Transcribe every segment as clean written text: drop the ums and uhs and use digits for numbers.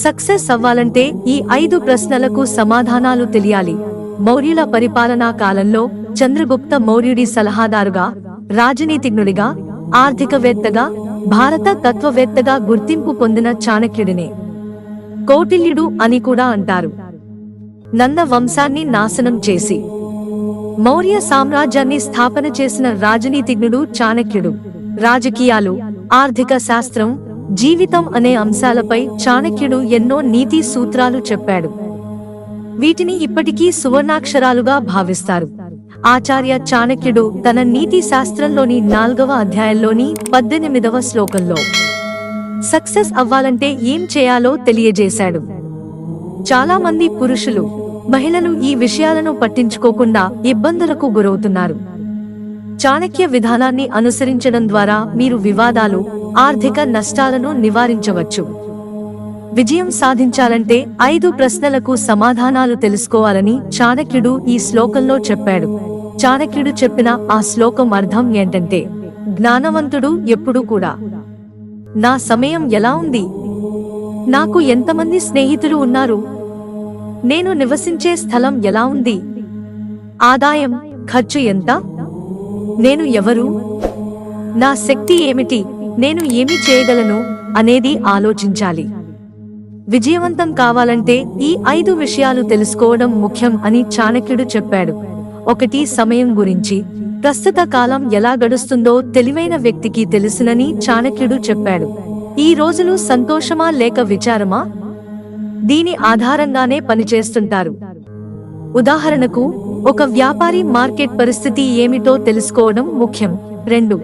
Success అవ్వాలంటే ఈ 5 ప్రశ్నలకు సమాధానాలు తెలియాలి. మౌర్యుల పరిపాలనా కాలంలో చంద్రగుప్త మౌర్యుడి సలహాదారుగా, రాజనీతిజ్ఞుడిగా, ఆర్థికవేత్తగా, భారత తత్వవేత్తగా గుర్తింపు పొందిన చాణక్యుడినే కౌటిల్యుడు అని కూడా అంటారు. నంద వంశాన్ని నాశనం చేసి మౌర్య సామ్రాజ్యాన్ని స్థాపన చేసిన రాజనీతిజ్ఞుడు చాణక్యుడు. రాజకీయాలు, ఆర్థిక శాస్త్రం, జీవితం అనే అంశాలపై చాణక్యుడు ఎన్నో నీతి సూత్రాలు చెప్పాడు. వీటిని ఇప్పటికీ సువర్ణాక్షరాలుగా భావిస్తారు. ఆచార్య చాణక్యుడు తన నీతి శాస్త్రంలోని 4వ అధ్యాయంలోని 18వ శ్లోకంలో సక్సెస్ అవ్వాలంటే ఏం చేయాలో తెలియజేశాడు. చాలా మంది పురుషులు, మహిళలు ఈ విషయాలను పట్టించుకోకుండా ఇబ్బందులకు గురవుతున్నారు. చాణక్య విధానాన్ని అనుసరించడం ద్వారా మీరు వివాదాలు, ఆర్థిక నష్టాలను నివారించవచ్చు. విజయం సాధించాలంటే 5 ప్రశ్నలకు సమాధానాలు తెలుసుకోవాలని చాణక్యుడు ఈ శ్లోకంలో చెప్పాడు. చాణక్యుడు చెప్పిన ఆ శ్లోకం అర్థం ఏంటంటే, జ్ఞానవంతుడు ఎప్పుడూ కూడా నా సమయం ఎలా ఉంది, నాకు ఎంతమంది స్నేహితులు ఉన్నారు, నేను నివసించే స్థలం ఎలా ఉంది, ఆదాయం, ఖర్చు ఎంత, నేను ఎవరు, నా శక్తి ఏమిటి, నేను ఏమి చేయగలను అనేది ఆలోచించాలి. విజయవంతం కావాలంటే ఈ 5 విషయాలు తెలుసుకోవడం ముఖ్యం అని చాణక్యుడు చెప్పాడు. 1. సమయం గురించి. ప్రస్తుత కాలం ఎలా గడుస్తుందో తెలివైన వ్యక్తికి తెలుసునని చాణక్యుడు చెప్పాడు. ఈ రోజులు సంతోషమా లేక విచారమా? దీని ఆధారంగానే పనిచేస్తుంటారు. ఉదాహరణకు, ఒక వ్యాపారి మార్కెట్ పరిస్థితి ఏమిటో తెలుసుకోవడం ముఖ్యం. 2.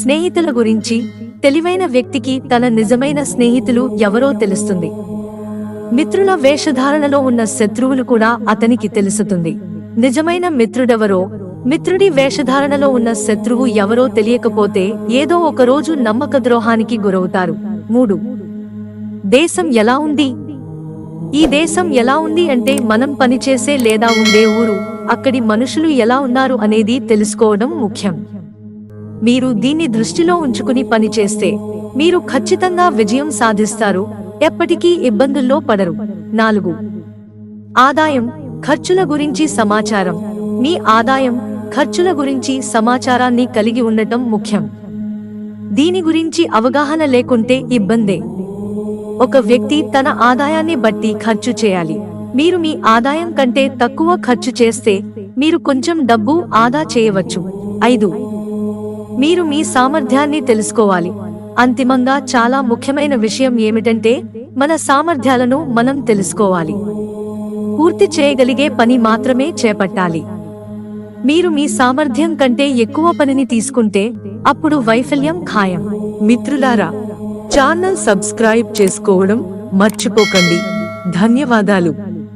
స్నేహితుల గురించి. తెలివైన వ్యక్తికి తన నిజమైన స్నేహితులు ఎవరో తెలుస్తుంది. మిత్రుల వేషధారణలో ఉన్న శత్రువులు కూడా అతనికి తెలుస్తుంది. నిజమైన మిత్రుడెవరో, మిత్రుడి వేషధారణలో ఉన్న శత్రువు ఎవరో తెలియకపోతే ఏదో ఒక రోజు నమ్మకద్రోహానికి గురవుతారు. 3. దేశం ఎలా ఉంది. ఈ దేశం ఎలా ఉంది అంటే మనం పనిచేసే లేదా ఉండే ఊరు, అక్కడి మనుషులు ఎలా ఉన్నారు అనేది తెలుసుకోవడం ముఖ్యం. మీరు దీన్ని దృష్టిలో ఉంచుకుని పనిచేస్తే మీరు ఖచ్చితంగా విజయం సాధిస్తారు, ఎప్పటికీ ఇబ్బందుల్లో పడరు. 4. ఆదాయం, ఖర్చుల గురించి సమాచారం. మీ ఆదాయం, ఖర్చుల గురించి సమాచారాన్ని కలిగి ఉండటం ముఖ్యం. దీని గురించి అవగాహన లేకుంటే ఇబ్బందే. ఒక వ్యక్తి తన ఆదాయాన్ని బట్టి ఖర్చు చేయాలి. మీరు మీ ఆదాయం కంటే తక్కువ ఖర్చు చేస్తే మీరు కొంచెం డబ్బు ఆదా చేయవచ్చు. 5. మీరు మీ సామర్థ్యాన్ని తెలుసుకోవాలి. అంతిమంగా చాలా ముఖ్యమైన విషయం ఏమిటంటే, మన సామర్థ్యాలను మనం తెలుసుకోవాలి. పూర్తి చేయగలిగే పని మాత్రమే చేపట్టాలి. మీరు మీ సామర్థ్యం కంటే ఎక్కువ పనిని తీసుకుంటే అప్పుడు వైఫల్యం ఖాయం. మిత్రులారా, ఛానల్ సబ్స్క్రైబ్ చేసుకోవడం మర్చిపోకండి. ధన్యవాదాలు.